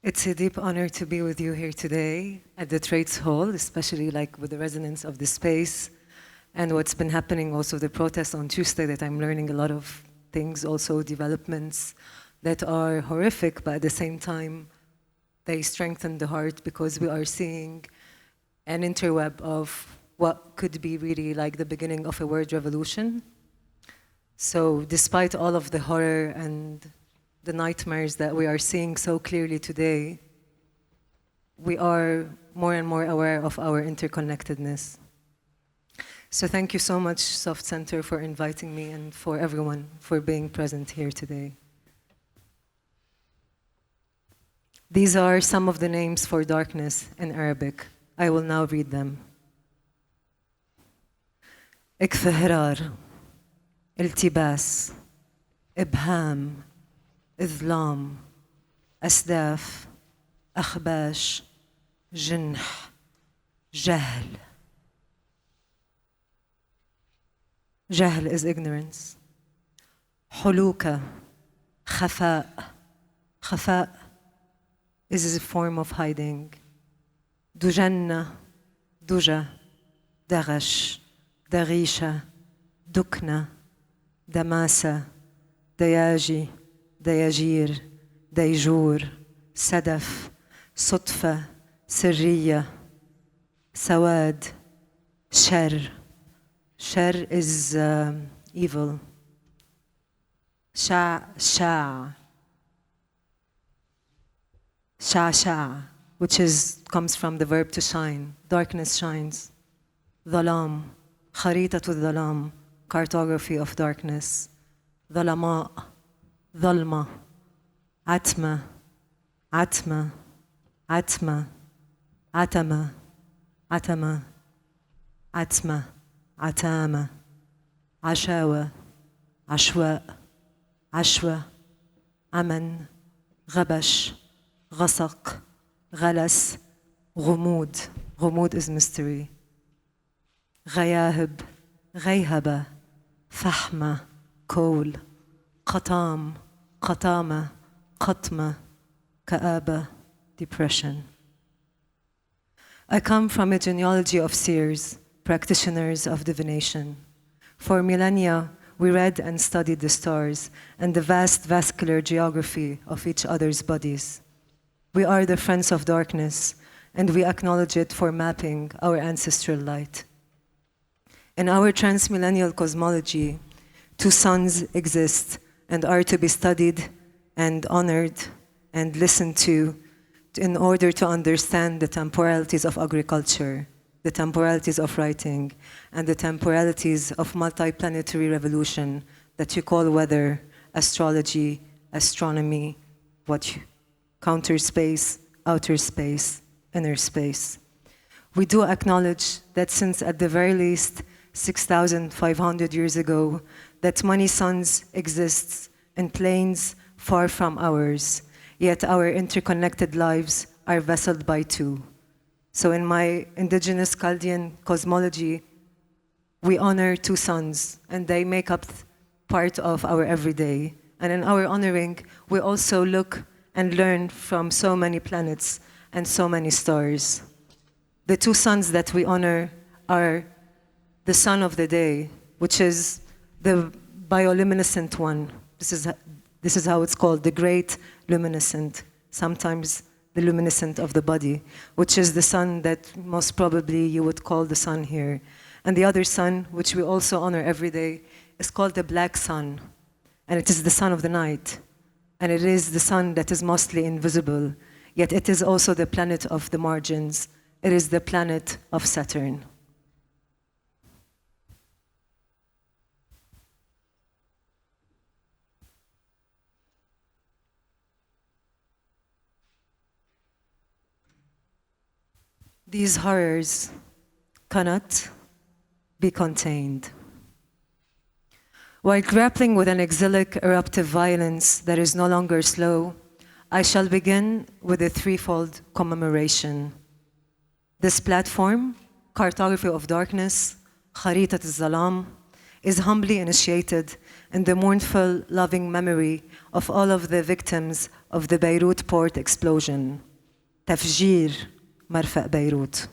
It's a deep honor to be with you here today at the Trades Hall, especially with the resonance of the space and what's been happening also the protests on Tuesday, that I'm learning a lot of things, also developments that are horrific, but at the same time, they strengthen the heart because we are seeing an interweb of what could be really like the beginning of a word revolution. So despite all of the horror and the nightmares that we are seeing so clearly today, we are more and more aware of our interconnectedness. So thank you so much, Soft Center, for inviting me and for everyone for being present here today. These are some of the names for darkness in Arabic. I will now read them. اكفهرار, التباس, إبهام, إظلام, أسداف, أخباش, جنح, جهل. جهل is ignorance. حلوكة, خفاء. خفاء is a form of hiding. دجنة, دجى, دغش, دغيشة, دكنة, دماسة, دياجي, دياجير, ديجور, سدف, صدفة, سرية, سواد, شر. شر is evil. شع, which comes from the verb to shine. Darkness shines. ظلام, خريطة الظلام Cartography of Darkness. ظلماء, ظلمة, عتمة, عتمة, عتمة, عتمة, عتمة, عتمة, عتامة, عشاوة, عشواء, عشوة, أمن, غبش, غسق, غلس, غموض. غموض is mystery. غياهب, غيهبة, فحمة, كول, قطام, قطامة, قطمة, كآبة, depression. I come from a genealogy of seers, practitioners of divination. For millennia, we read and studied the stars and the vast vascular geography of each other's bodies. We are the friends of darkness, and we acknowledge it for mapping our ancestral light. In our transmillennial cosmology, two suns exist and are to be studied and honored and listened to in order to understand the temporalities of agriculture, the temporalities of writing, and the temporalities of multiplanetary revolution that you call weather, astrology, astronomy, counter space, outer space, inner space. We do acknowledge that since at the very least 6,500 years ago, that many suns exist in planes far from ours, yet our interconnected lives are vesseled by two. So in my indigenous Chaldean cosmology, we honor two suns, and they make up part of our everyday. And in our honoring, we also look and learn from so many planets and so many stars. The two suns that we honor are the sun of the day, which is the bioluminescent one. This is how it's called, the great luminescent, sometimes the luminescent of the body, which is the sun that most probably you would call the sun here. And the other sun, which we also honor every day, is called the black sun. And it is the sun of the night. And it is the sun that is mostly invisible, yet it is also the planet of the margins. It is the planet of Saturn. These horrors cannot be contained. While grappling with an exilic eruptive violence that is no longer slow, I shall begin with a threefold commemoration. This platform, Cartography of Darkness, خريطة الظلام, is humbly initiated in the mournful, loving memory of all of the victims of the Beirut port explosion. تفجير مرفأ بيروت.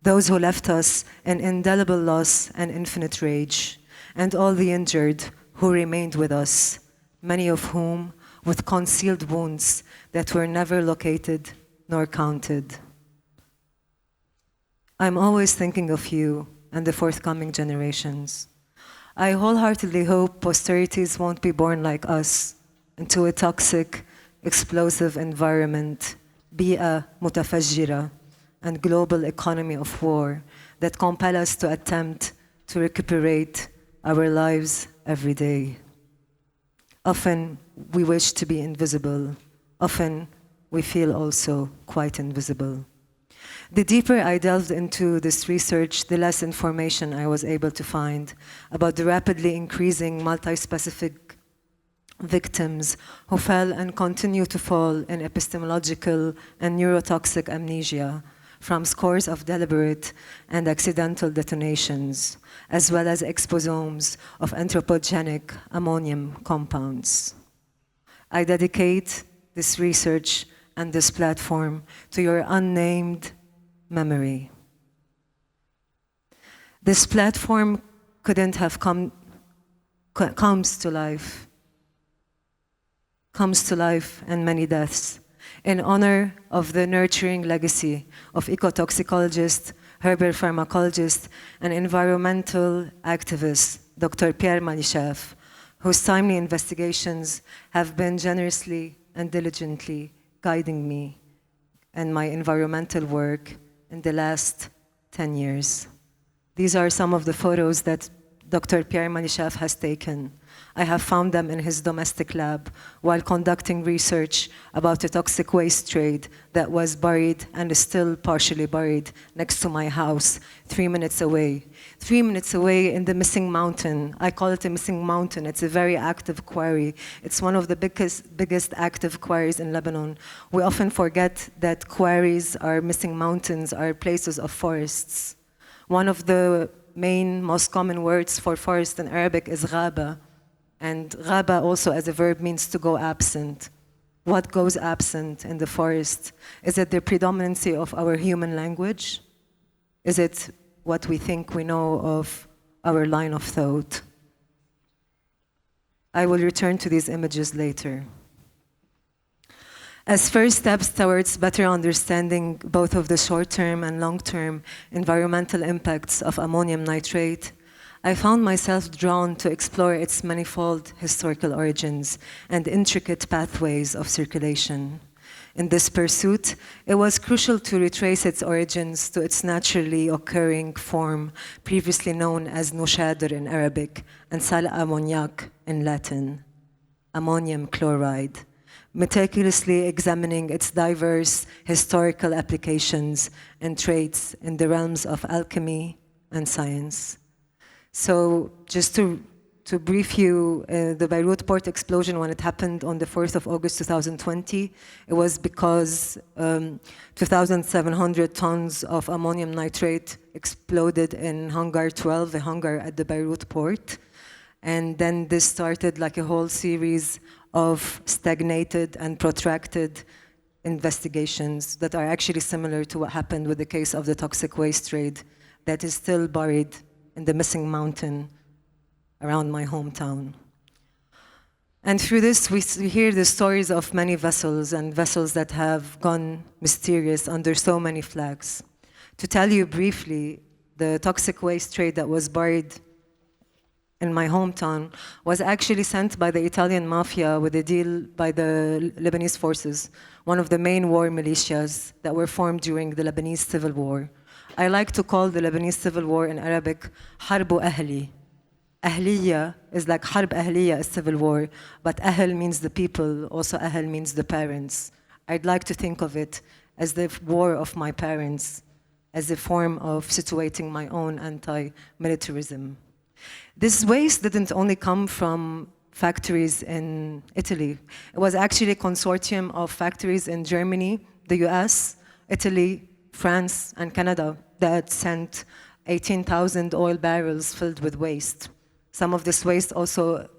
Those who left us in indelible loss and infinite rage, and all the injured who remained with us, many of whom with concealed wounds that were never located nor counted. I'm always thinking of you and the forthcoming generations. I wholeheartedly hope posterities won't be born like us into a toxic, explosive environment, بيئة متفجرة, and global economy of war that compel us to attempt to recuperate our lives every day. Often we wish to be invisible. Often we feel also quite invisible. The deeper I delved into this research, the less information I was able to find about the rapidly increasing multi-specific victims who fell and continue to fall in epistemological and neurotoxic amnesia from scores of deliberate and accidental detonations, as well as exposomes of anthropogenic ammonium compounds. I dedicate this research and this platform to your unnamed memory. This platform couldn't have comes to life and many deaths in honor of the nurturing legacy of ecotoxicologist, herbal pharmacologist, and environmental activist, Dr. Pierre Malichev, whose timely investigations have been generously and diligently guiding me and my environmental work in the last 10 years. These are some of the photos that Dr. Pierre Malichev has taken. I have found them in his domestic lab while conducting research about a toxic waste trade that was buried and is still partially buried next to my house, 3 minutes away. 3 minutes away in the missing mountain. I call it a missing mountain. It's a very active quarry. It's one of the biggest active quarries in Lebanon. We often forget that quarries are missing mountains, are places of forests. One of the main, most common words for forest in Arabic is ghaba. And ghaba also as a verb means to go absent. What goes absent in the forest? Is it the predominancy of our human language? Is it what we think we know of our line of thought? I will return to these images later. As first steps towards better understanding both of the short-term and long-term environmental impacts of ammonium nitrate, I found myself drawn to explore its manifold historical origins and intricate pathways of circulation. In this pursuit, it was crucial to retrace its origins to its naturally occurring form, previously known as nushadir in Arabic and sal ammoniac in Latin, ammonium chloride, meticulously examining its diverse historical applications and traits in the realms of alchemy and science. So just to brief you, the Beirut port explosion, when it happened on the 4th of August 2020, it was because 2,700 tons of ammonium nitrate exploded in hangar 12, the hangar at the Beirut port. And then this started like a whole series of stagnated and protracted investigations that are actually similar to what happened with the case of the toxic waste trade that is still buried in the missing mountain around my hometown. And through this, we hear the stories of many vessels and vessels that have gone mysterious under so many flags. To tell you briefly, the toxic waste trade that was buried in my hometown was actually sent by the Italian mafia with a deal by the Lebanese forces, one of the main war militias that were formed during the Lebanese civil war. I like to call the Lebanese civil war in Arabic harbu ahli. Ahliya is like harb ahliya is civil war, but ahl means the people, also ahl means the parents. I'd like to think of it as the war of my parents, as a form of situating my own anti-militarism. This waste didn't only come from factories in Italy. It was actually a consortium of factories in Germany, the US, Italy, France, and Canada that sent 18,000 oil barrels filled with waste. Some of this waste also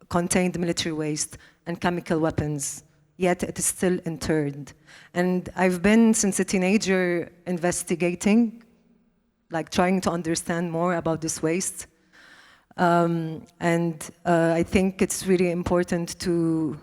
contained military waste and chemical weapons, yet it is still interred. And I've been, since a teenager, investigating, like trying to understand more about this waste. I think it's really important to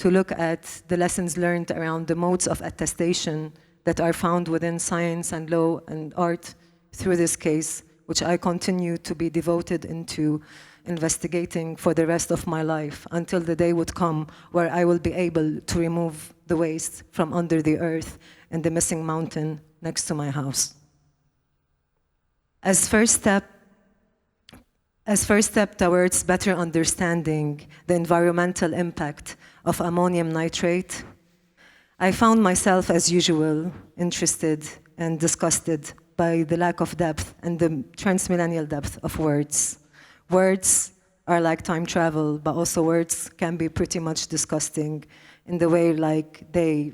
look at the lessons learned around the modes of attestation that are found within science and law and art through this case, which I continue to be devoted into investigating for the rest of my life until the day would come where I will be able to remove the waste from under the earth in the missing mountain next to my house. As first step towards better understanding the environmental impact of ammonium nitrate, I found myself, as usual, interested and disgusted by the lack of depth and the transmillennial depth of words. Words are like time travel, but also words can be pretty much disgusting in the way like they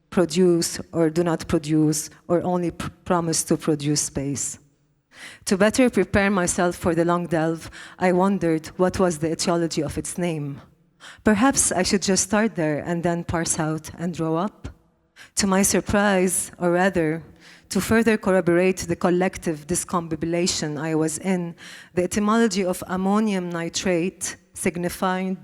produce or do not produce or only promise to produce space. To better prepare myself for the long delve, I wondered what was the etiology of its name. Perhaps I should just start there and then parse out and draw up. To my surprise, or rather, to further corroborate the collective discombobulation I was in, the etymology of ammonium nitrate signified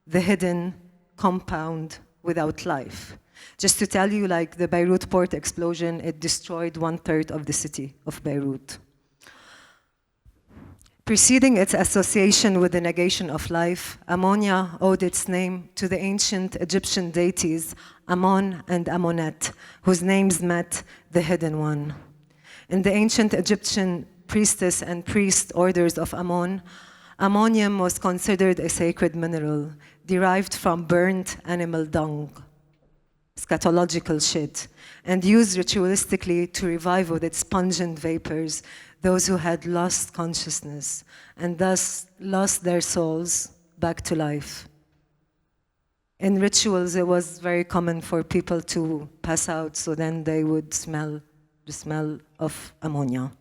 the hidden compound without life. Just to tell you, like the Beirut port explosion, it destroyed 1/3 of the city of Beirut. Preceding its association with the negation of life, ammonia owed its name to the ancient Egyptian deities Ammon and Ammonet, whose names meant the hidden one. In the ancient Egyptian priestess and priest orders of Ammon, ammonium was considered a sacred mineral derived from burnt animal dung, scatological shit, and used ritualistically to revive with its pungent vapors those who had lost consciousness and thus lost their souls back to life. In rituals, it was very common for people to pass out, so then they would smell the smell of ammonia.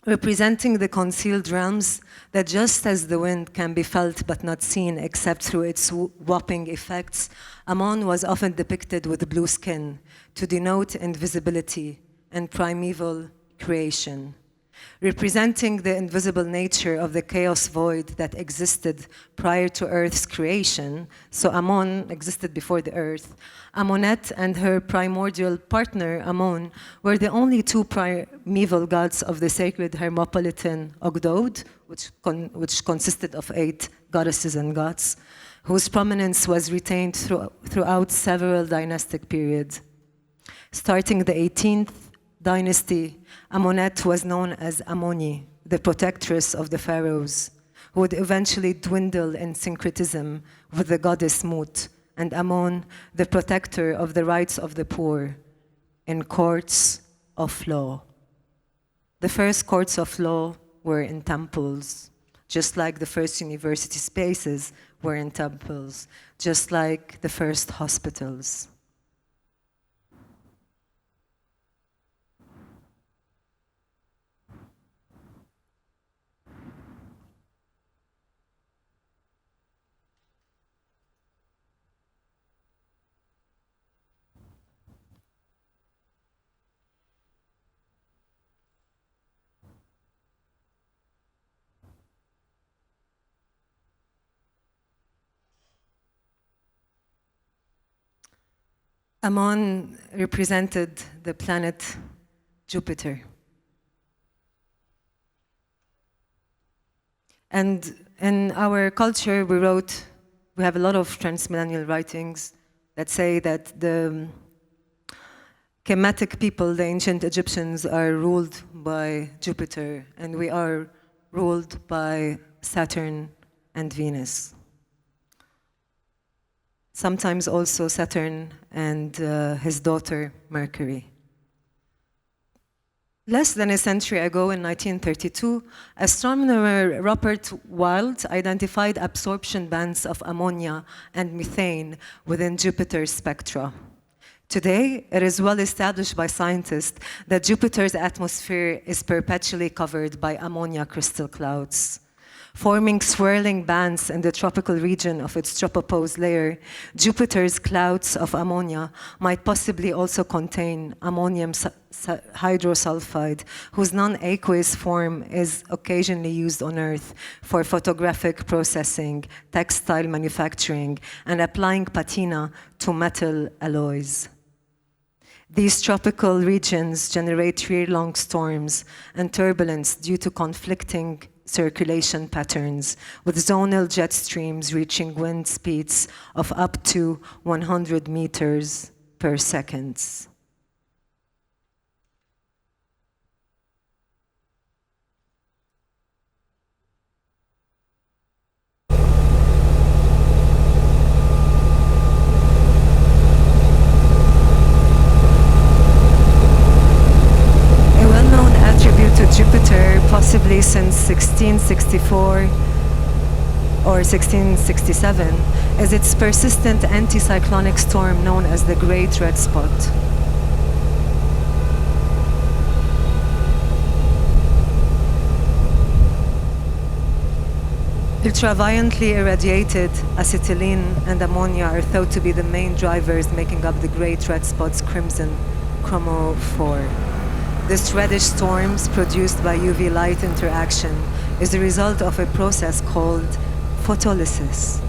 Representing the concealed realms that just as the wind can be felt but not seen except through its whopping effects, Ammon was often depicted with blue skin to denote invisibility and primeval creation. Representing the invisible nature of the chaos void that existed prior to Earth's creation, so Ammon existed before the Earth, Ammonet and her primordial partner, Ammon, were the only two primeval gods of the sacred Hermopolitan Ogdod, which consisted of 8 goddesses and gods, whose prominence was retained throughout several dynastic periods. Starting the 18th dynasty, Ammonet was known as Ammoni, the protectress of the pharaohs, who would eventually dwindle in syncretism with the goddess Mut, and Ammon, the protector of the rights of the poor in courts of law. The first courts of law were in temples, just like the first university spaces were in temples, just like the first hospitals. Ammon represented the planet Jupiter. And in our culture, we have a lot of transmillennial writings that say that the Kemetic people, the ancient Egyptians, are ruled by Jupiter, and we are ruled by Saturn and Venus. Sometimes also Saturn and his daughter, Mercury. Less than a century ago, in 1932, astronomer Rupert Wilde identified absorption bands of ammonia and methane within Jupiter's spectra. Today, it is well established by scientists that Jupiter's atmosphere is perpetually covered by ammonia crystal clouds. Forming swirling bands in the tropical region of its tropopause layer, Jupiter's clouds of ammonia might possibly also contain ammonium hydrosulfide, whose non-aqueous form is occasionally used on Earth for photographic processing, textile manufacturing, and applying patina to metal alloys. These tropical regions generate year-long storms and turbulence due to conflicting circulation patterns, with zonal jet streams reaching wind speeds of up to 100 meters per second. Jupiter, possibly since 1664 or 1667, is its persistent anticyclonic storm known as the Great Red Spot. Ultraviolently irradiated acetylene and ammonia are thought to be the main drivers making up the Great Red Spot's crimson chromophore. This reddish storms produced by UV light interaction is the result of a process called photolysis,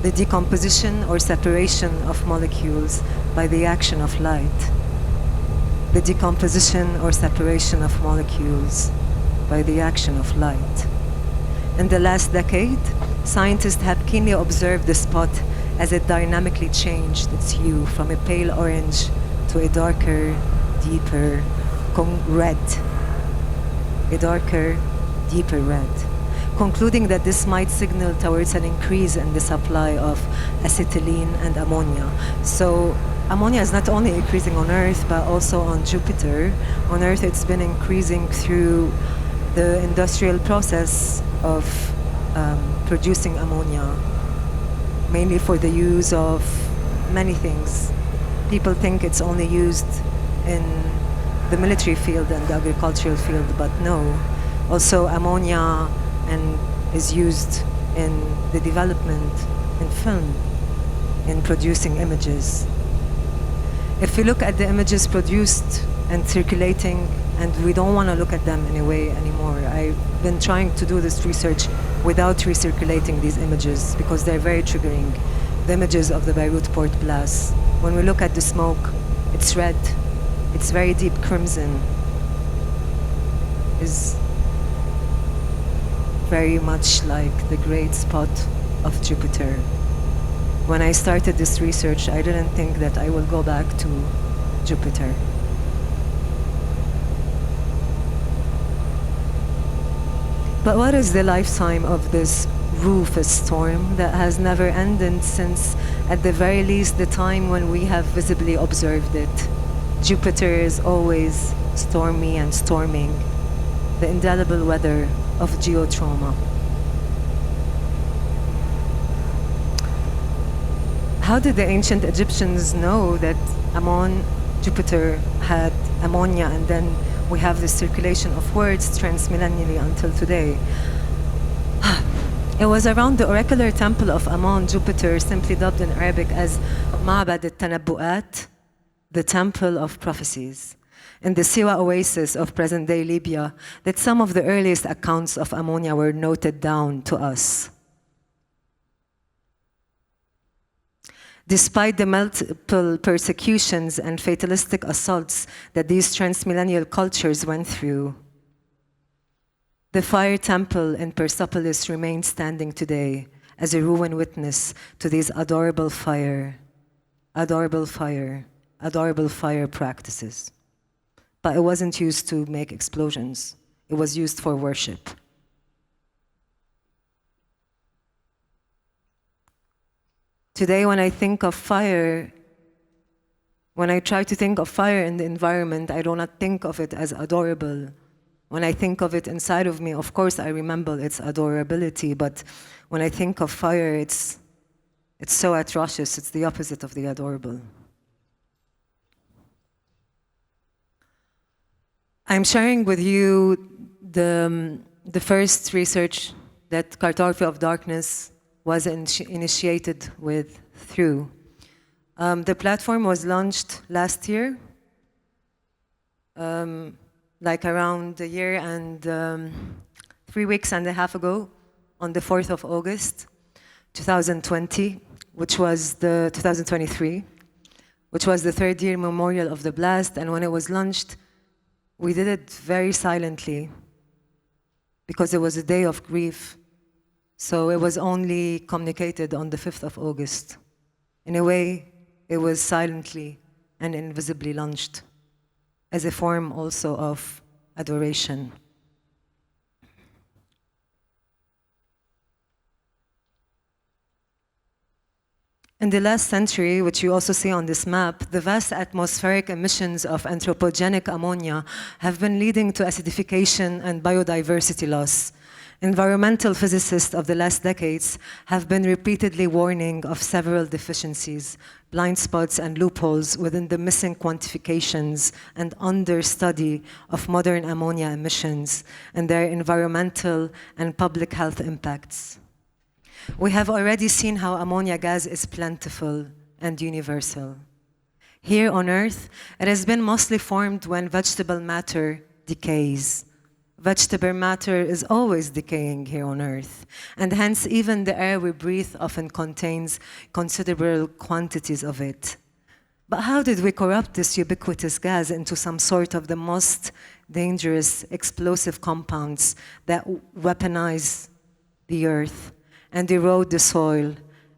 the decomposition or separation of molecules by the action of light. The decomposition or separation of molecules by the action of light. In the last decade, scientists have keenly observed the spot as it dynamically changed its hue from a pale orange to a darker, deeper red, a darker, deeper red, concluding that this might signal towards an increase in the supply of acetylene and ammonia. So ammonia is not only increasing on Earth, but also on Jupiter. On Earth, it's been increasing through the industrial process of producing ammonia, mainly for the use of many things. People think it's only used in the military field and the agricultural field, but no. Also ammonia is used in the development in film, in producing images. If we look at the images produced and circulating, and we don't want to look at them in a way anymore. I've been trying to do this research without recirculating these images because they're very triggering. The images of the Beirut Port Blast. When we look at the smoke, it's red. It's very deep crimson. Is very much like the great spot of Jupiter. When I started this research, I didn't think that I will go back to Jupiter. But what is the lifetime of this Rufus storm that has never ended since, at the very least, the time when we have visibly observed it? Jupiter is always stormy and storming, the indelible weather of geotrauma. How did the ancient Egyptians know that Jupiter had ammonia, and then we have this circulation of words transmillennially until today? It was around the oracular temple of Ammon, Jupiter, simply dubbed in Arabic as Ma'bad al-Tanabbu'at, the Temple of Prophecies, in the Siwa oasis of present-day Libya, that some of the earliest accounts of ammonia were noted down to us. Despite the multiple persecutions and fatalistic assaults that these transmillennial cultures went through, the fire temple in Persepolis remains standing today as a ruin witness to these adorable fire practices. But it wasn't used to make explosions. It was used for worship. Today, when I think of fire, when I try to think of fire in the environment, I do not think of it as adorable. When I think of it inside of me, of course I remember its adorability, but when I think of fire, it's so atrocious. It's the opposite of the adorable. I'm sharing with you the first research that Cartography of Darkness was initiated through. The platform was launched last year, like around a year and 3 weeks and a half ago, on the 4th of August, 2020, which was the 2023, which was the third year memorial of the blast. And when it was launched, we did it very silently because it was a day of grief. So it was only communicated on the 5th of August. In a way, it was silently and invisibly launched as a form also of adoration. In the last century, which you also see on this map, the vast atmospheric emissions of anthropogenic ammonia have been leading to acidification and biodiversity loss. Environmental physicists of the last decades have been repeatedly warning of several deficiencies, blind spots and loopholes within the missing quantifications and understudy of modern ammonia emissions and their environmental and public health impacts. We have already seen how ammonia gas is plentiful and universal. Here on Earth, it has been mostly formed when vegetable matter decays. Vegetable matter is always decaying here on Earth, and hence even the air we breathe often contains considerable quantities of it. But how did we corrupt this ubiquitous gas into some sort of the most dangerous explosive compounds that weaponize the Earth and erode the soil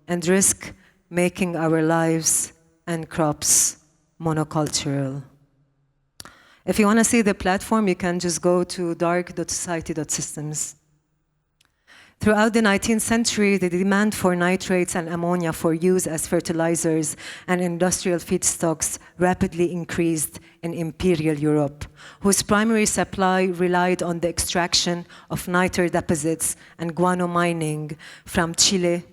and risk making our lives and crops monocultural? If you want to see the platform, you can just go to dark.society.systems. Throughout the 19th century, the demand for nitrates and ammonia for use as fertilizers and industrial feedstocks rapidly increased in Imperial Europe, whose primary supply relied on the extraction of nitre deposits and guano mining from Chile,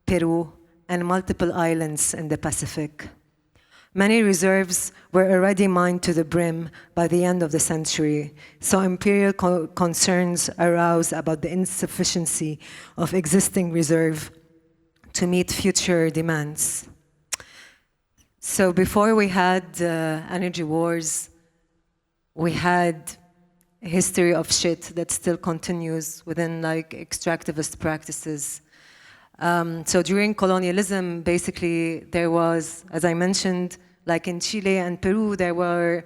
Peru, and multiple islands in the Pacific. Many reserves were already mined to the brim by the end of the century, so imperial concerns arose about the insufficiency of existing reserve to meet future demands. So before we had energy wars, we had a history of shit that still continues within like extractivist practices. So during colonialism, basically there was, as I mentioned, like in Chile and Peru, there were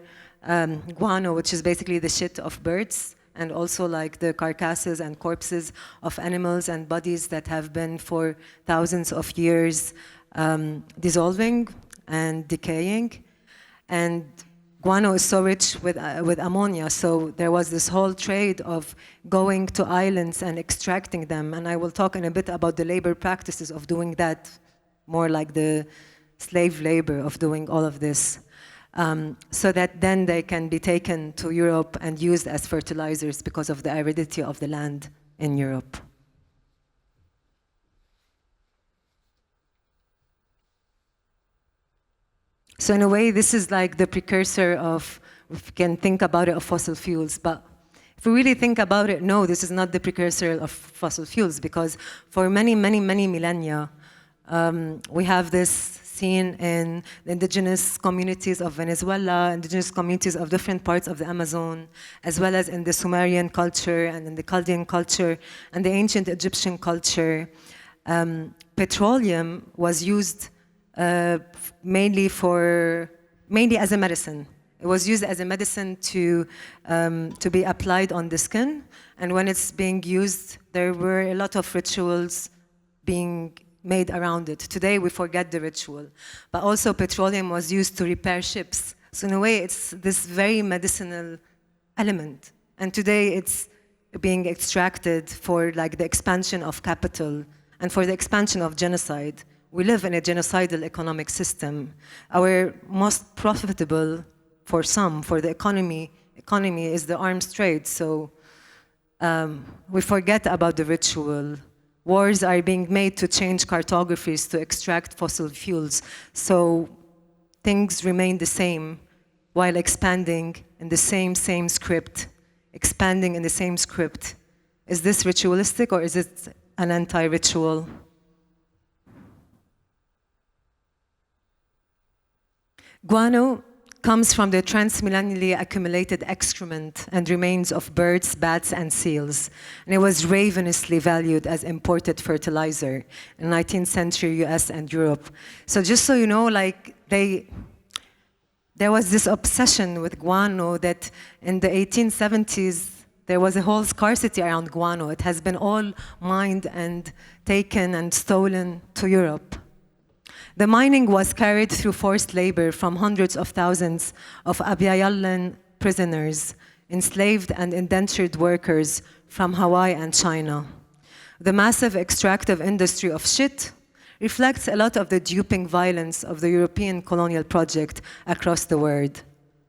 guano, which is basically the shit of birds, and also like the carcasses and corpses of animals and bodies that have been for thousands of years dissolving and decaying. And guano is so rich with ammonia, so there was this whole trade of going to islands and extracting them. And I will talk in a bit about the labor practices of doing that, more like the slave labor of doing all of this, so that then they can be taken to Europe and used as fertilizers because of the aridity of the land in Europe. So in a way, this is like the precursor of, if you can think about it, of fossil fuels. But if we really think about it, no, this is not the precursor of fossil fuels, because for many, many, many millennia, we have this seen in the indigenous communities of Venezuela, indigenous communities of different parts of the Amazon, as well as in the Sumerian culture and in the Chaldean culture and the ancient Egyptian culture. Petroleum was used mainly as a medicine. It was used as a medicine to be applied on the skin, and when it's being used, there were a lot of rituals being made around it. Today we forget the ritual, but also petroleum was used to repair ships. So in a way, it's this very medicinal element, and today it's being extracted for like the expansion of capital and for the expansion of genocide. We live in a genocidal economic system. Our most profitable, for some, for the economy is the arms trade. So we forget about the ritual. Wars are being made to change cartographies to extract fossil fuels. So things remain the same while expanding in the same script, expanding in the same script. Is this ritualistic or is it an anti-ritual? Guano comes from the transmillennially accumulated excrement and remains of birds, bats, and seals. And it was ravenously valued as imported fertilizer in 19th century US and Europe. So just so you know, like there was this obsession with guano that in the 1870s, there was a whole scarcity around guano. It has been all mined and taken and stolen to Europe. The mining was carried through forced labor from hundreds of thousands of Abyayalan prisoners, enslaved and indentured workers from Hawaii and China. The massive extractive industry of shit reflects a lot of the duping violence of the European colonial project across the world.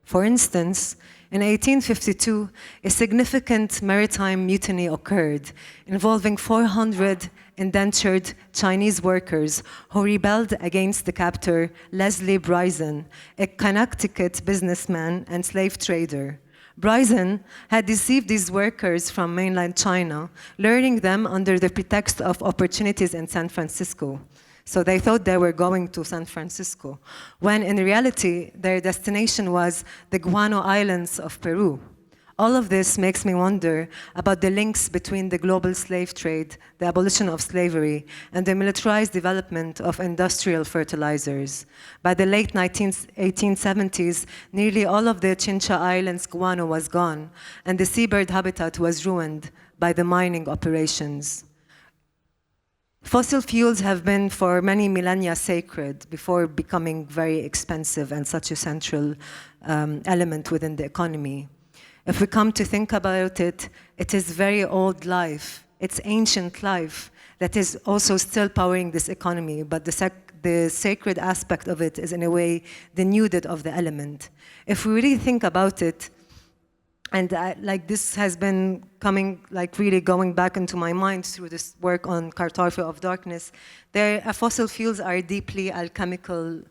For instance, in 1852, a significant maritime mutiny occurred involving 400 indentured Chinese workers who rebelled against the captor Leslie Bryson, a Connecticut businessman and slave trader. Bryson had deceived these workers from mainland China, luring them under the pretext of opportunities in San Francisco. So they thought they were going to San Francisco, when in reality, their destination was the Guano Islands of Peru. All of this makes me wonder about the links between the global slave trade, the abolition of slavery, and the militarized development of industrial fertilizers. By the late 1870s, nearly all of the Chincha Islands guano was gone, and the seabird habitat was ruined by the mining operations. Fossil fuels have been for many millennia sacred before becoming very expensive and such a central element within the economy. If we come to think about it, it is very old life. It's ancient life that is also still powering this economy, but the sacred aspect of it is in a way denuded of the element. If we really think about it, and like this has been coming, like really going back into my mind through this work on Cartography of Darkness, fossil fuels are deeply alchemical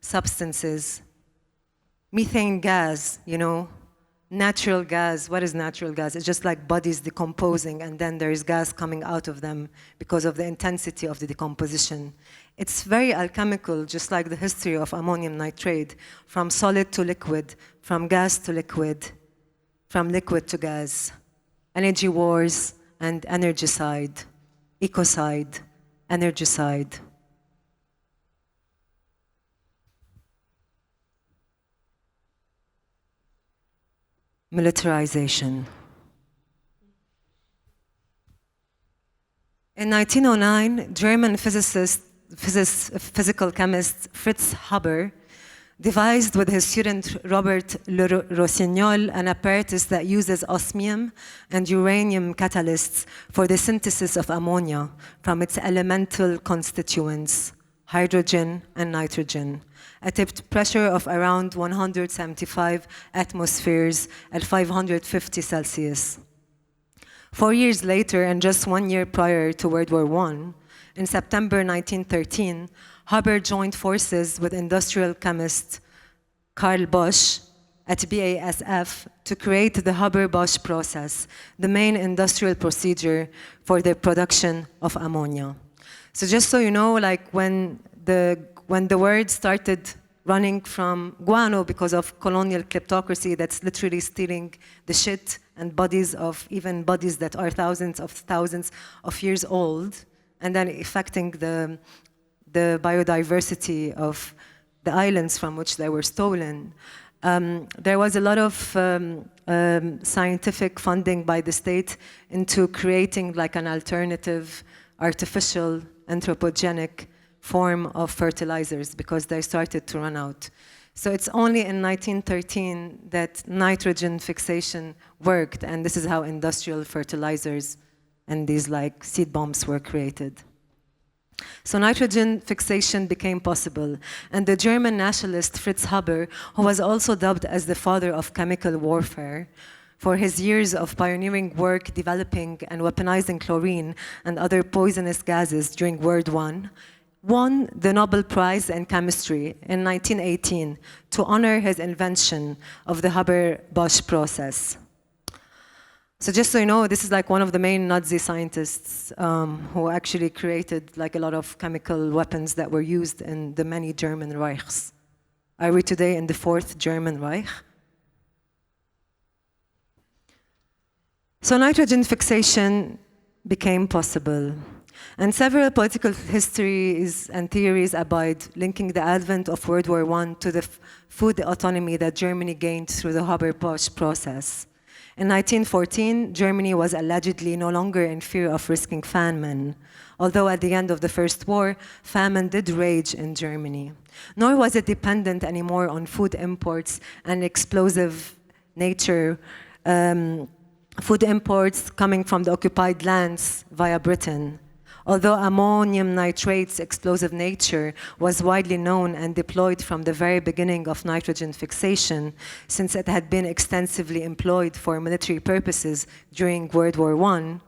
substances. Methane gas, you know, natural gas. What is natural gas? It's just like bodies decomposing and then there is gas coming out of them because of the intensity of the decomposition. It's very alchemical, just like the history of ammonium nitrate, from solid to liquid, from gas to liquid, from liquid to gas, energy wars and energicide, ecocide, energicide. Militarization. In 1909, German physical chemist Fritz Haber devised with his student Robert Le Rossignol an apparatus that uses osmium and uranium catalysts for the synthesis of ammonia from its elemental constituents, hydrogen and nitrogen, at a pressure of around 175 atmospheres at 550 Celsius. 4 years later, and just 1 year prior to World War I, in September 1913, Haber joined forces with industrial chemist Carl Bosch at BASF to create the Haber-Bosch process, the main industrial procedure for the production of ammonia. So just so you know, like when the word started running from guano because of colonial kleptocracy that's literally stealing the shit and bodies that are thousands of years old, and then affecting the biodiversity of the islands from which they were stolen. There was a lot of scientific funding by the state into creating like an alternative, artificial, anthropogenic form of fertilizers because they started to run out. So it's only in 1913 that nitrogen fixation worked, and this is how industrial fertilizers and these like seed bombs were created. So nitrogen fixation became possible, and the German nationalist Fritz Haber, who was also dubbed as the father of chemical warfare, for his years of pioneering work developing and weaponizing chlorine and other poisonous gases during World War I, won the Nobel Prize in Chemistry in 1918 to honor his invention of the Haber-Bosch process. So just so you know, this is like one of the main Nazi scientists who actually created like a lot of chemical weapons that were used in the many German Reichs. Are we today in the 4th German Reich? So nitrogen fixation became possible. And several political histories and theories abide, linking the advent of World War I to the food autonomy that Germany gained through the Haber-Bosch process. In 1914, Germany was allegedly no longer in fear of risking famine, although at the end of the First War, famine did rage in Germany. Nor was it dependent anymore on food imports and explosive nature, food imports coming from the occupied lands via Britain. Although ammonium nitrate's explosive nature was widely known and deployed from the very beginning of nitrogen fixation, since it had been extensively employed for military purposes during World War I,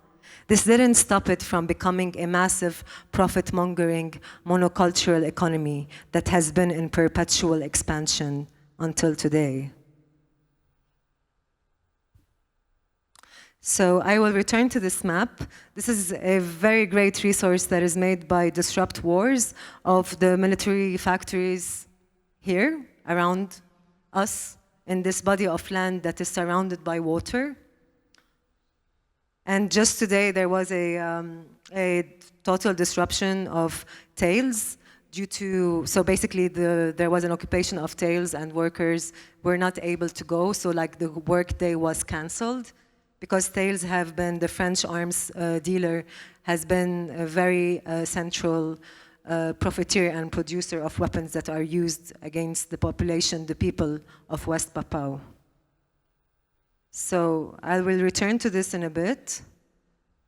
this didn't stop it from becoming a massive profit-mongering monocultural economy that has been in perpetual expansion until today. So I will return to this map. This is a very great resource that is made by Disrupt Wars of the military factories here around us in this body of land that is surrounded by water. And just today there was a total disruption of tails due to, so basically there was an occupation of tails and workers were not able to go, so like the work day was canceled. Because Thales have been, the French arms dealer, has been a very central profiteer and producer of weapons that are used against the population, the people of West Papua. So I will return to this in a bit,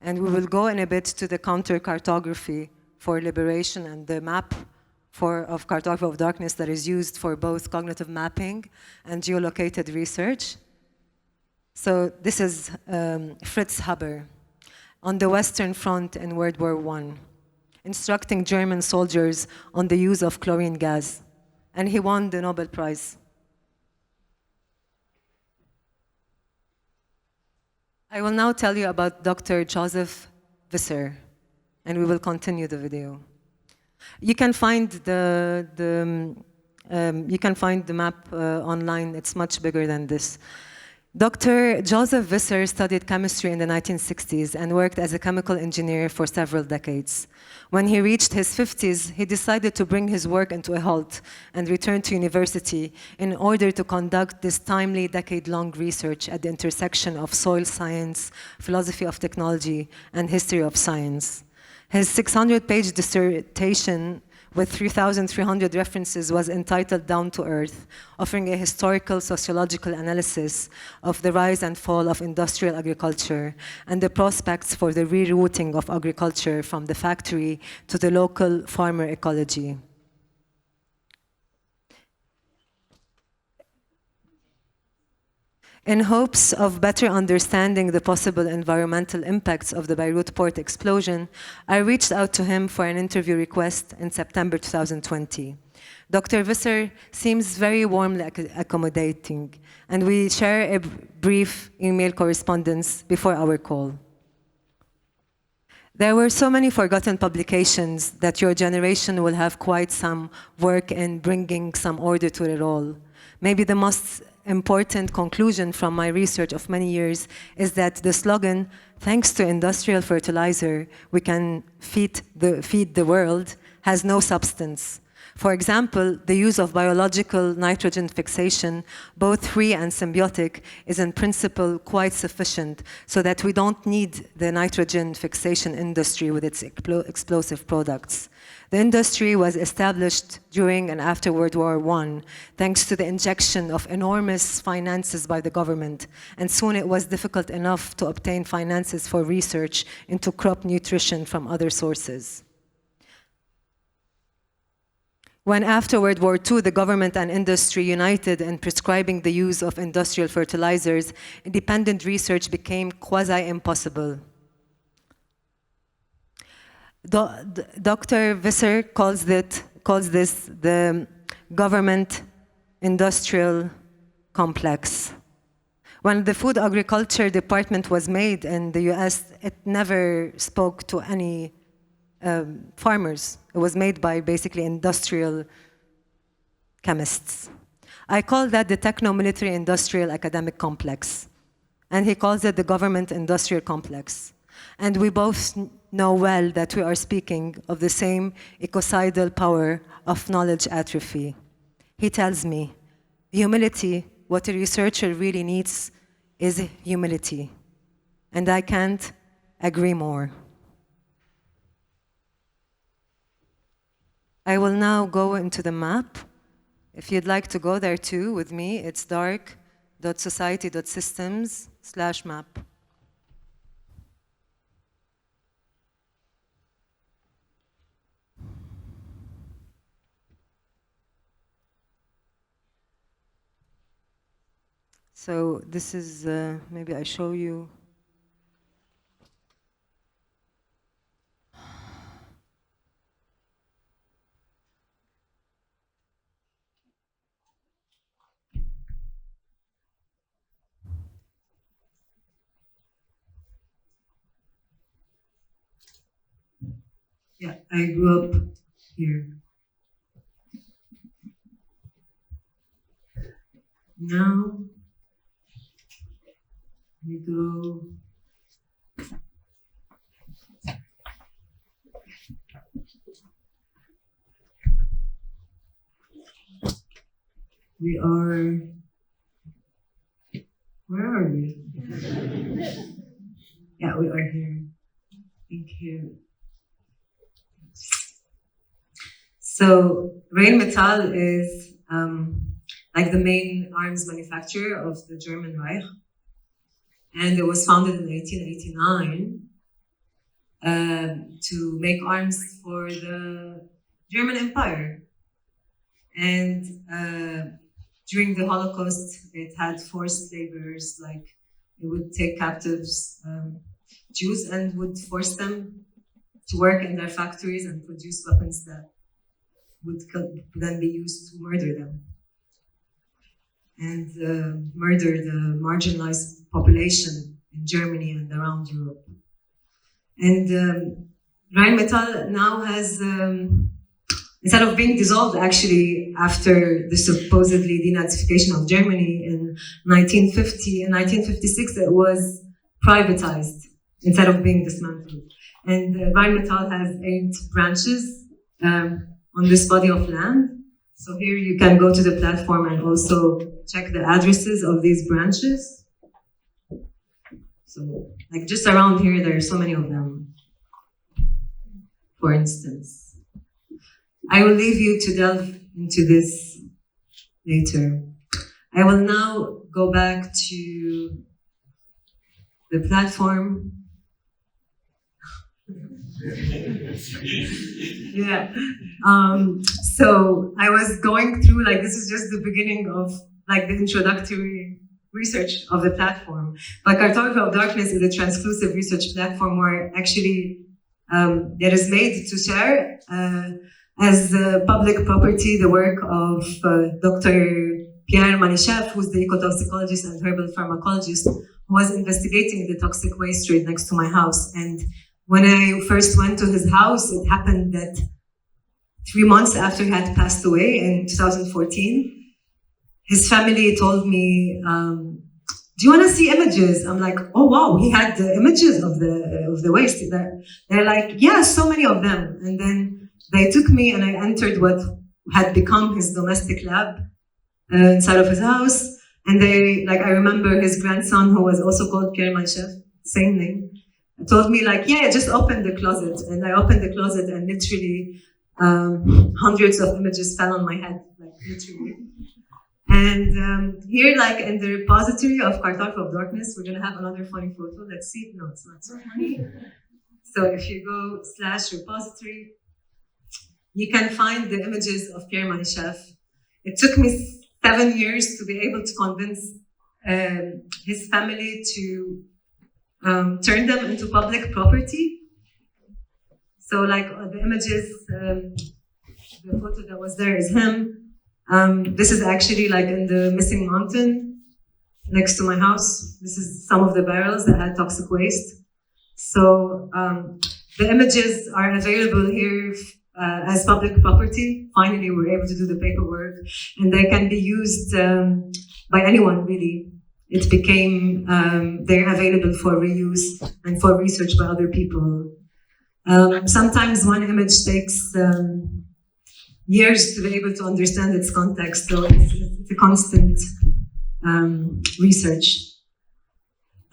and we will go in a bit to the counter-cartography for liberation and the map of Cartography of Darkness that is used for both cognitive mapping and geolocated research. So this is Fritz Haber on the Western Front in World War I, instructing German soldiers on the use of chlorine gas. And he won the Nobel Prize. I will now tell you about Dr. Joseph Visser, and we will continue the video. You can find the map online. It's much bigger than this. Dr. Joseph Visser studied chemistry in the 1960s and worked as a chemical engineer for several decades. When he reached his 50s, he decided to bring his work into a halt and return to university in order to conduct this timely decade-long research at the intersection of soil science, philosophy of technology, and history of science. His 600-page dissertation with 3,300 references was entitled Down to Earth, offering a historical sociological analysis of the rise and fall of industrial agriculture and the prospects for the rerouting of agriculture from the factory to the local farmer ecology. In hopes of better understanding the possible environmental impacts of the Beirut port explosion, I reached out to him for an interview request in September 2020. Dr. Visser seems very warmly accommodating, and we share a brief email correspondence before our call. There were so many forgotten publications that your generation will have quite some work in bringing some order to it all. Maybe the most important conclusion from my research of many years is that the slogan, thanks to industrial fertilizer, we can feed the world, has no substance. For example, the use of biological nitrogen fixation, both free and symbiotic, is in principle quite sufficient so that we don't need the nitrogen fixation industry with its explosive products. The industry was established during and after World War I, thanks to the injection of enormous finances by the government, and soon it was difficult enough to obtain finances for research into crop nutrition from other sources. When after World War II, the government and industry united in prescribing the use of industrial fertilizers, independent research became quasi-impossible. Dr. Visser calls this the government-industrial complex. When the Food Agriculture Department was made in the US, it never spoke to any farmers. It was made by basically industrial chemists. I call that the techno-military industrial academic complex. And he calls it the government industrial complex. And we both know well that we are speaking of the same ecocidal power of knowledge atrophy. He tells me, humility, what a researcher really needs is humility. And I can't agree more. I will now go into the map. If you'd like to go there too with me, it's dark.society.systems/map. So this is, maybe I show you. Yeah, I grew up here. Now, we go. We are, where are we? Yeah, we are here. Thank you. So Rheinmetall is like the main arms manufacturer of the German Reich. And it was founded in 1889 to make arms for the German Empire. And during the Holocaust, it had forced laborers, like it would take captives Jews and would force them to work in their factories and produce weapons that would then be used to murder them and murder the marginalized population in Germany and around Europe. And Rheinmetall now has, instead of being dissolved actually after the supposedly denazification of Germany in 1950, in 1956 it was privatized instead of being dismantled. And Rheinmetall has 8 branches on this body of land. So here you can go to the platform and also check the addresses of these branches. So like just around here, there are so many of them. For instance, I will leave you to delve into this later. I will now go back to the platform. Yeah. So I was going through, like, this is just the beginning of like the introductory research of the platform. But Cartography of Darkness is a transclusive research platform where actually that is made to share as public property the work of Dr. Pierre Manicheff, who's the ecotoxicologist and herbal pharmacologist who was investigating the toxic waste trade next to my house. And when I first went to his house, it happened that 3 months after he had passed away in 2014, his family told me, do you want to see images? I'm like, oh wow, he had the images of the waste. They're like, yeah, so many of them. And then they took me and I entered what had become his domestic lab inside of his house. And they, like, I remember his grandson, who was also called Pierre Manchef, same name, told me like, yeah, just open the closet. And I opened the closet and literally hundreds of images fell on my head, like literally. And here, like in the repository of Cartography of Darkness, we're gonna have another funny photo. Let's see. No, it's not so funny. So if you go /repository, you can find the images of Pierre Manicheff. It took me 7 years to be able to convince his family to turn them into public property. So like the images, the photo that was there is him. This is actually like in the missing mountain next to my house. This is some of the barrels that had toxic waste. So the images are available here as public property. Finally, we're able to do the paperwork, and they can be used by anyone, really. It became, they're available for reuse and for research by other people. Sometimes one image takes years to be able to understand its context, so it's a constant research.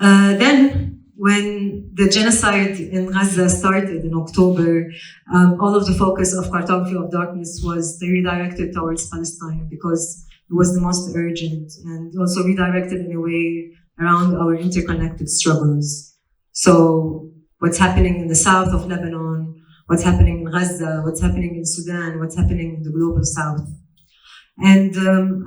Then, when the genocide in Gaza started in October, all of the focus of Cartography of Darkness was redirected towards Palestine because it was the most urgent, and also redirected in a way around our interconnected struggles. So what's happening in the south of Lebanon, what's happening in Gaza, what's happening in Sudan, what's happening in the global south. And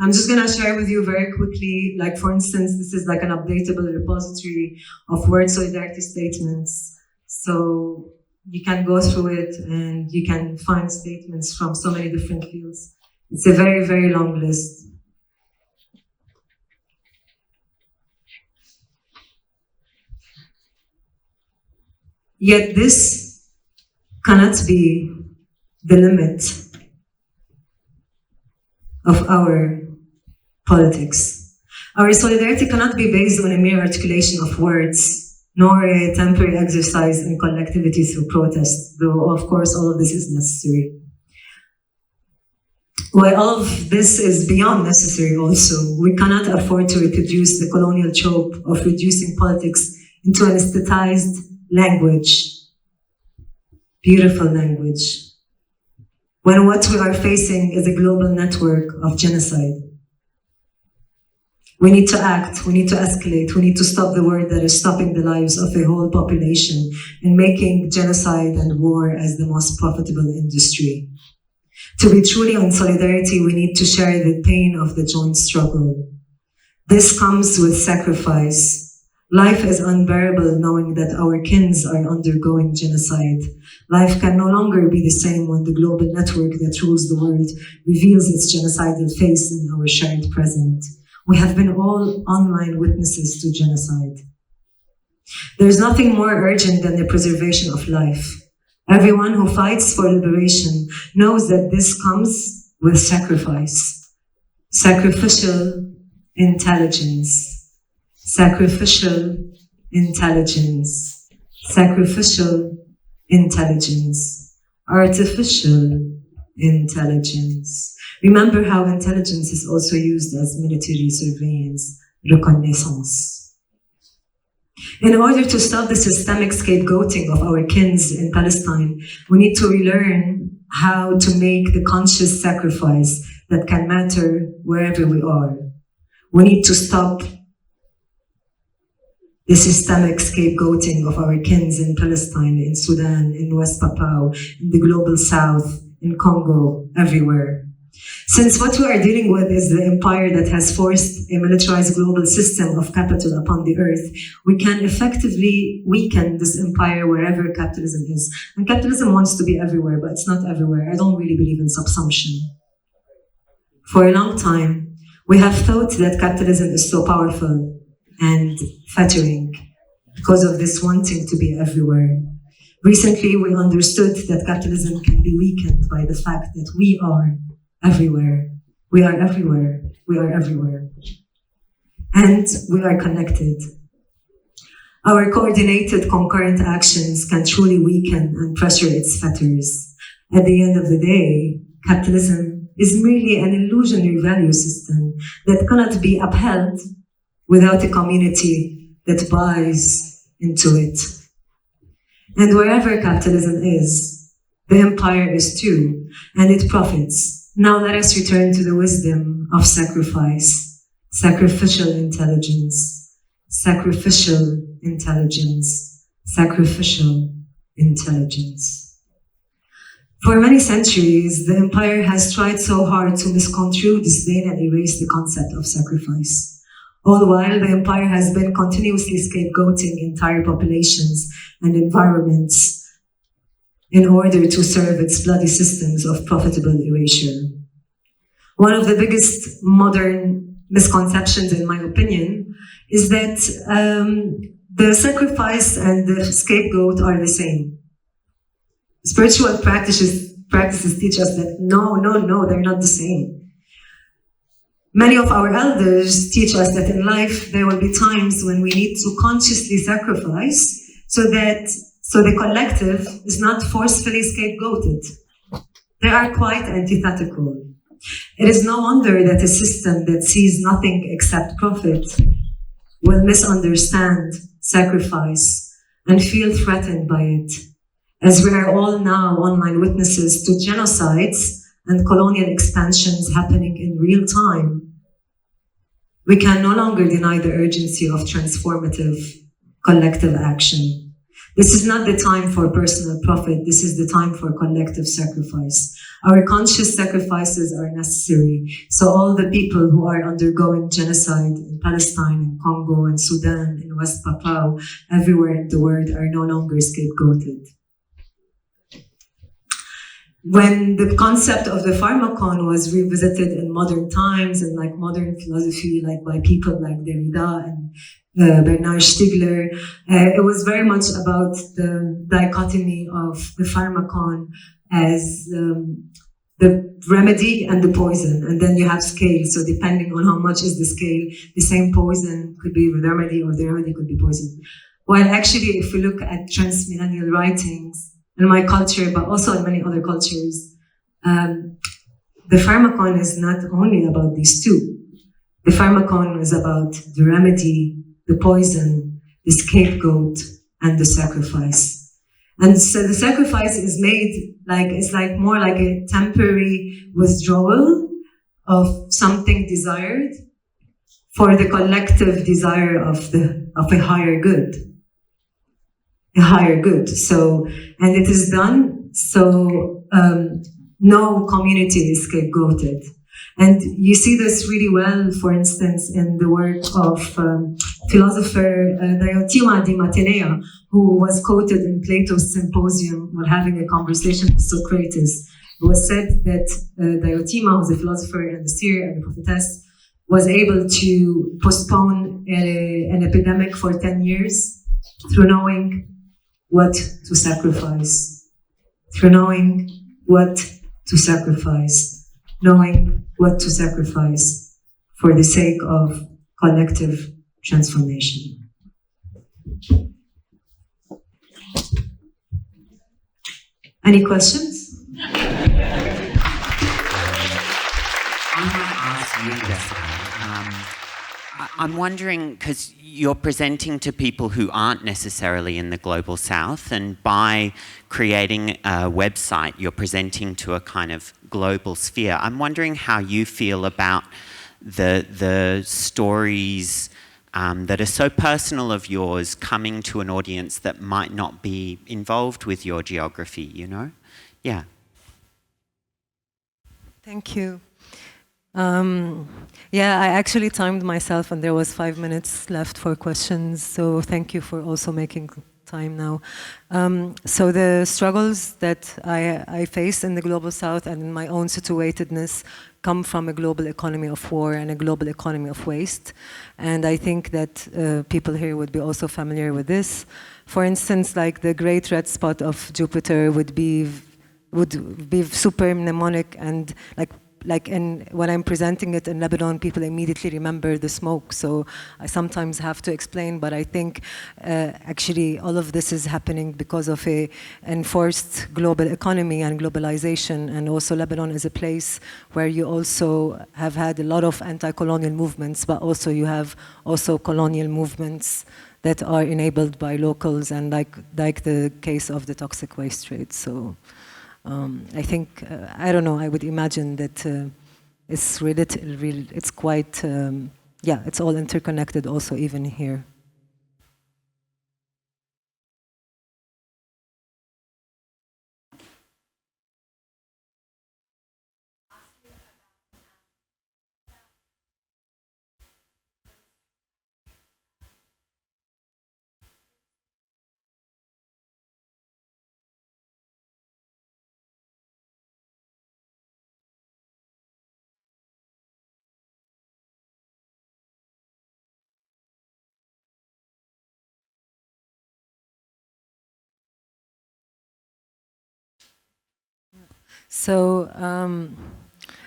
I'm just going to share with you very quickly, like for instance, this is like an updatable repository of word solidarity statements. So you can go through it and you can find statements from so many different fields. It's a very, very long list. Yet this cannot be the limit of our politics. Our solidarity cannot be based on a mere articulation of words, nor a temporary exercise in collectivity through protest, though of course all of this is necessary. While all of this is beyond necessary also, we cannot afford to reproduce the colonial trope of reducing politics into an aestheticized language, beautiful language, when what we are facing is a global network of genocide. We need to act, we need to escalate, we need to stop the word that is stopping the lives of a whole population and making genocide and war as the most profitable industry. To be truly in solidarity, we need to share the pain of the joint struggle. This comes with sacrifice. Life is unbearable knowing that our kins are undergoing genocide. Life can no longer be the same when the global network that rules the world reveals its genocidal face in our shared present. We have been all online witnesses to genocide. There's nothing more urgent than the preservation of life. Everyone who fights for liberation knows that this comes with sacrifice. Sacrificial intelligence. Sacrificial intelligence. Sacrificial intelligence. Artificial intelligence. Remember how intelligence is also used as military surveillance, reconnaissance. In order to stop the systemic scapegoating of our kins in Palestine, we need to relearn how to make the conscious sacrifice that can matter wherever we are. We need to stop the systemic scapegoating of our kins in Palestine, in Sudan, in West Papua, in the global south, in Congo, everywhere. Since what we are dealing with is the empire that has forced a militarized global system of capital upon the earth, we can effectively weaken this empire wherever capitalism is. And capitalism wants to be everywhere, but it's not everywhere. I don't really believe in subsumption. For a long time, we have thought that capitalism is so powerful and fettering because of this wanting to be everywhere. Recently, we understood that capitalism can be weakened by the fact that we are everywhere. We are everywhere. We are everywhere. And we are connected. Our coordinated concurrent actions can truly weaken and pressure its fetters. At the end of the day, capitalism is merely an illusionary value system that cannot be upheld without a community that buys into it. And wherever capitalism is, the empire is too, and it profits. Now let us return to the wisdom of sacrifice, sacrificial intelligence, sacrificial intelligence, sacrificial intelligence. For many centuries, the empire has tried so hard to misconstrue, disdain, and erase the concept of sacrifice. All the while, the empire has been continuously scapegoating entire populations and environments in order to serve its bloody systems of profitable erasure. One of the biggest modern misconceptions, in my opinion, is that the sacrifice and the scapegoat are the same. Spiritual practices teach us that no, they're not the same. Many of our elders teach us that in life there will be times when we need to consciously sacrifice so the collective is not forcefully scapegoated. They are quite antithetical. It is no wonder that a system that sees nothing except profit will misunderstand sacrifice and feel threatened by it, as we are all now online witnesses to genocides and colonial expansions happening in real time. We can no longer deny the urgency of transformative collective action. This is not the time for personal profit. This is the time for collective sacrifice. Our conscious sacrifices are necessary. So all the people who are undergoing genocide in Palestine, in Congo, in Sudan, in West Papua, everywhere in the world are no longer scapegoated. When the concept of the pharmacon was revisited in modern times and like modern philosophy, like by people like Derrida and Bernard Stiegler, it was very much about the dichotomy of the pharmacon as the remedy and the poison, and then you have scale. So depending on how much is the scale, the same poison could be the remedy or the remedy could be poison. While actually, if we look at transmillennial writings, in my culture, but also in many other cultures, the pharmacon is not only about these two. The pharmacon is about the remedy, the poison, the scapegoat, and the sacrifice. And so the sacrifice is made it's like more like a temporary withdrawal of something desired for the collective desire of a higher good. A higher good. So, and it is done so no community is scapegoated. And you see this really well, for instance, in the work of philosopher Diotima di Matenea, who was quoted in Plato's Symposium while having a conversation with Socrates. It was said that Diotima, who's a philosopher and the seer and the prophetess, was able to postpone an epidemic for 10 years through knowing what to sacrifice, through knowing what to sacrifice, knowing what to sacrifice for the sake of collective transformation. Any questions? I want to ask you, Jessica. I'm wondering, because you're presenting to people who aren't necessarily in the global south, and by creating a website, you're presenting to a kind of global sphere. I'm wondering how you feel about the stories that are so personal of yours coming to an audience that might not be involved with your geography, you know? Yeah. Thank you. Yeah, I actually timed myself and there was 5 minutes left for questions, so thank you for also making time now. So the struggles that I face in the Global South and in my own situatedness come from a global economy of war and a global economy of waste. And I think that people here would be also familiar with this. For instance, like the great red spot of Jupiter would be super mnemonic, and when I'm presenting it in Lebanon, people immediately remember the smoke. So I sometimes have to explain, but I think actually all of this is happening because of a enforced global economy and globalization. And also Lebanon is a place where you also have had a lot of anti-colonial movements, but also you have also colonial movements that are enabled by locals, and like the case of the toxic waste trade. So. I think, I don't know, I would imagine that it's quite, yeah, it's all interconnected also even here. So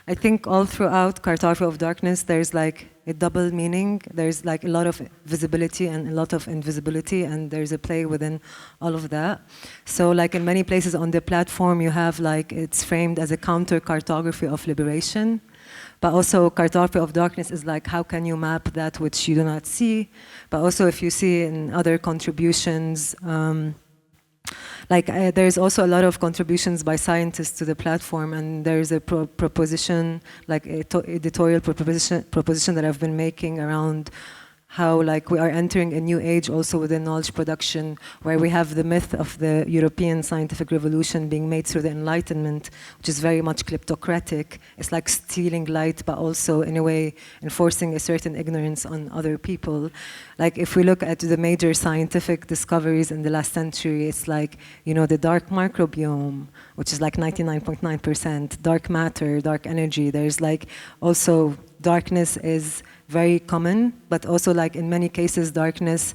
I think all throughout Cartography of Darkness, there's like a double meaning. There's like a lot of visibility and a lot of invisibility, and there's a play within all of that. So like in many places on the platform, you have like, it's framed as a counter-cartography of liberation. But also Cartography of Darkness is like, how can you map that which you do not see? But also if you see in other contributions, there's also a lot of contributions by scientists to the platform, and there's a proposition, like editorial proposition that I've been making around how like we are entering a new age also within knowledge production, where we have the myth of the European scientific revolution being made through the Enlightenment, which is very much kleptocratic. It's like stealing light, but also in a way enforcing a certain ignorance on other people. Like if we look at the major scientific discoveries in the last century, it's like, you know, the dark microbiome, which is like 99.9%, dark matter, dark energy. There's like also darkness is very common, but also like in many cases darkness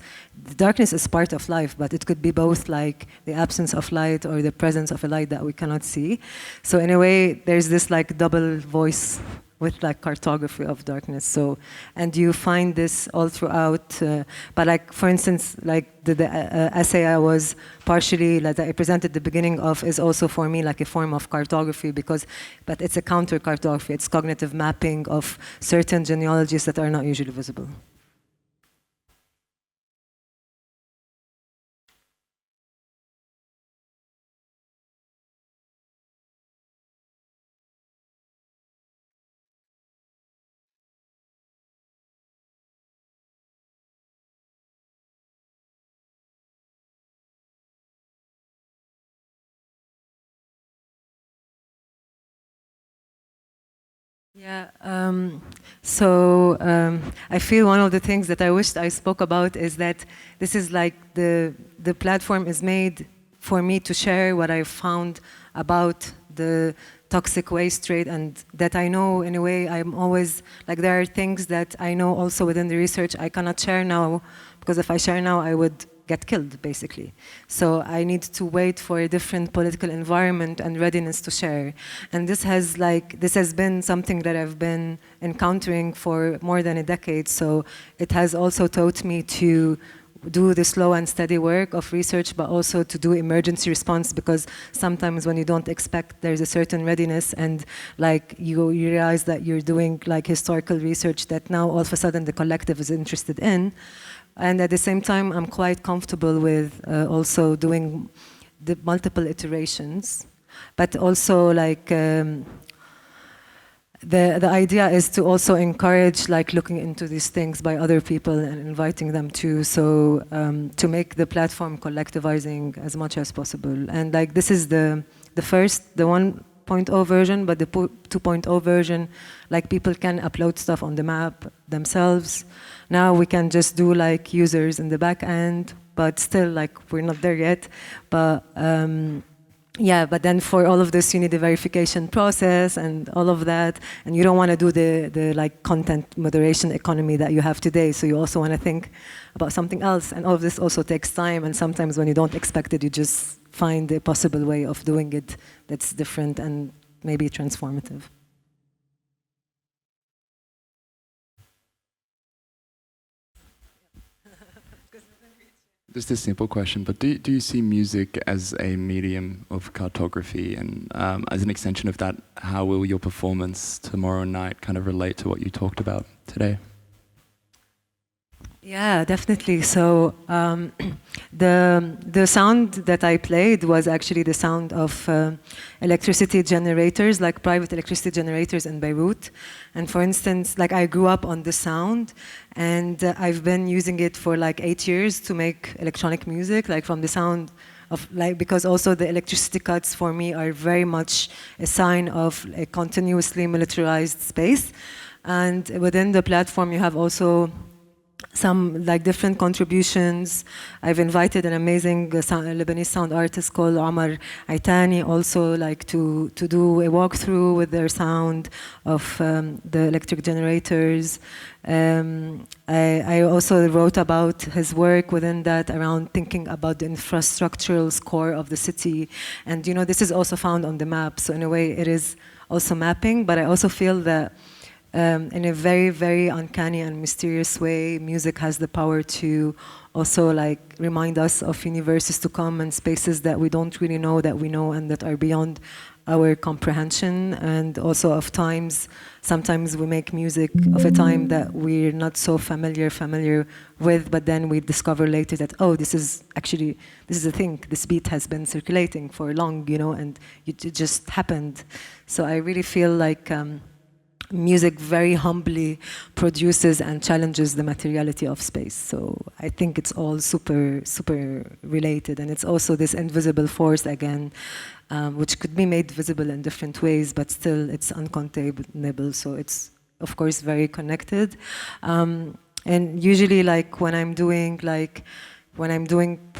is part of life, but it could be both like the absence of light or the presence of a light that we cannot see. So in a way, there's this like double voice with like Cartography of Darkness. So, and you find this all throughout, but like for instance, like the essay I was partially, like I presented the beginning of, is also for me like a form of cartography, but it's a counter-cartography. It's cognitive mapping of certain genealogies that are not usually visible. Yeah, I feel one of the things that I wished I spoke about is that this is like the platform is made for me to share what I found about the toxic waste trade, and that I know in a way I'm always, like there are things that I know also within the research I cannot share now, because if I share now I would get killed, basically. So I need to wait for a different political environment and readiness to share. And this has been something that I've been encountering for more than a decade. So it has also taught me to do the slow and steady work of research, but also to do emergency response, because sometimes when you don't expect, there's a certain readiness, and like you realize that you're doing like historical research that now all of a sudden the collective is interested in. And at the same time, I'm quite comfortable with also doing the multiple iterations, but also like the idea is to also encourage like looking into these things by other people and inviting them to, so to make the platform collectivizing as much as possible. And like this is the 1.0 version, but the 2.0 version, like people can upload stuff on the map themselves. Now we can just do like users in the back end, but still like we're not there yet. But yeah, but then for all of this you need the verification process and all of that, and you don't want to do the like content moderation economy that you have today. So you also want to think about something else, and all of this also takes time. And sometimes when you don't expect it, you just find a possible way of doing it that's different and maybe transformative. Just a simple question, but do you see music as a medium of cartography, and as an extension of that, how will your performance tomorrow night kind of relate to what you talked about today? Yeah, definitely. So the sound that I played was actually the sound of electricity generators, like private electricity generators in Beirut. And for instance, like I grew up on the sound, and I've been using it for like 8 years to make electronic music, like from the sound of like, because also the electricity cuts for me are very much a sign of a continuously militarized space. And within the platform, you have also some like different contributions. I've invited an amazing Lebanese sound artist called Omar Aitani also like to do a walkthrough with their sound of the electric generators. I also wrote about his work within that around thinking about the infrastructural score of the city. And you know, this is also found on the map. So in a way it is also mapping, but I also feel that in a very, very uncanny and mysterious way, music has the power to also like remind us of universes to come and spaces that we don't really know that we know and that are beyond our comprehension, and also of times. Sometimes we make music of a time that we're not so familiar with, but then we discover later that, oh, this is a thing. This beat has been circulating for long, you know, and it just happened. So I really feel like music very humbly produces and challenges the materiality of space. So I think it's all super, super related. And it's also this invisible force again, which could be made visible in different ways, but still it's uncontainable. So it's, of course, very connected. And usually like when I'm doing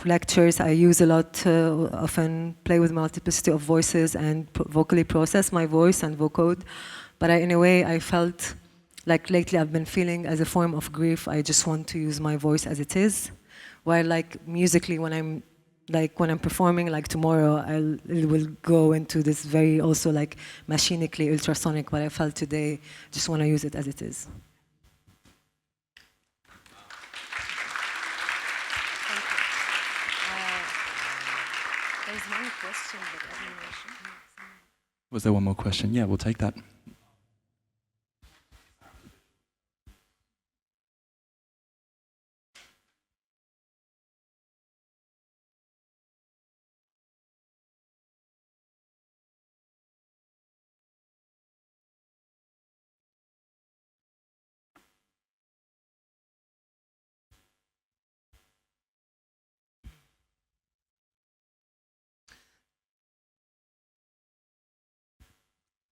lectures, I use a lot, often play with multiplicity of voices and vocally process my voice and vocode. But in a way, I felt like lately I've been feeling as a form of grief, I just want to use my voice as it is. While like musically, when I'm performing, like tomorrow, it will go into this very also like machinically ultrasonic, what I felt today, just want to use it as it is. There's one question, but was there one more question? Yeah, we'll take that.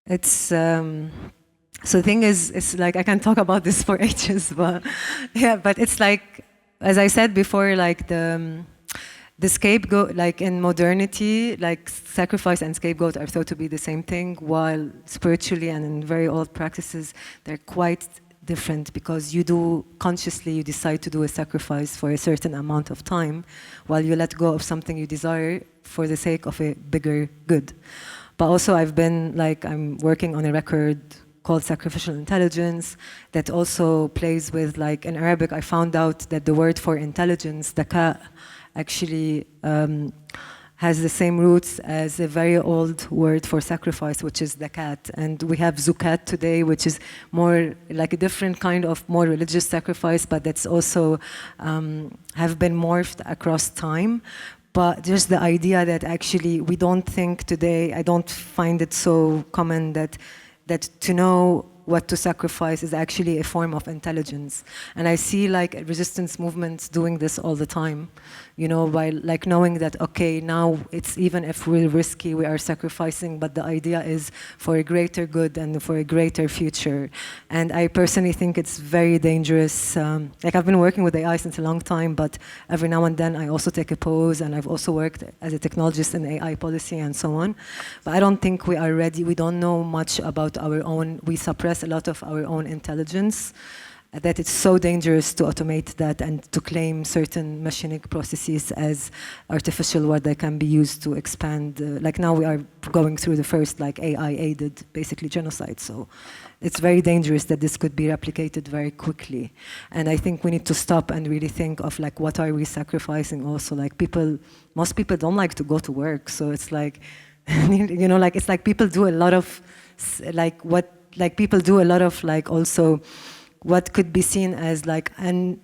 It's so the thing is, it's like I can talk about this for ages, but yeah, but it's like, as I said before, like the scapegoat, like in modernity, like sacrifice and scapegoat are thought to be the same thing, while spiritually and in very old practices, they're quite different, because you decide to do a sacrifice for a certain amount of time, while you let go of something you desire for the sake of a bigger good. But also I'm working on a record called Sacrificial Intelligence that also plays with, like, in Arabic I found out that the word for intelligence, daka, actually has the same roots as a very old word for sacrifice, which is zakat. And we have zukat today, which is more like a different kind of more religious sacrifice, but that's also have been morphed across time. But just the idea that actually we don't think today, I don't find it so common that to know what to sacrifice is actually a form of intelligence. And I see like resistance movements doing this all the time, you know, by like knowing that, okay, now it's, even if we're risky, we are sacrificing, but the idea is for a greater good and for a greater future. And I personally think it's very dangerous. Like I've been working with AI since a long time, but every now and then I also take a pause, and I've also worked as a technologist in AI policy and so on. But I don't think we are ready. We don't know much about our own, we suppress a lot of our own intelligence, that it's so dangerous to automate that and to claim certain machinic processes as artificial, where they can be used to expand. Like now we are going through the first like AI-aided basically genocide. So it's very dangerous that this could be replicated very quickly. And I think we need to stop and really think of like, what are we sacrificing also? Like most people don't like to go to work. So it's like, you know, like it's like people do a lot of people do a lot of like also what could be seen as like an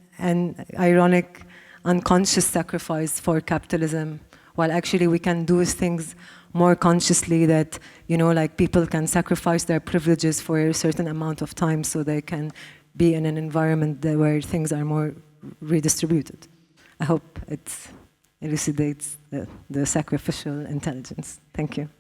ironic, unconscious sacrifice for capitalism, while actually we can do things more consciously, that, you know, like people can sacrifice their privileges for a certain amount of time so they can be in an environment where things are more redistributed. I hope it elucidates the sacrificial intelligence. Thank you.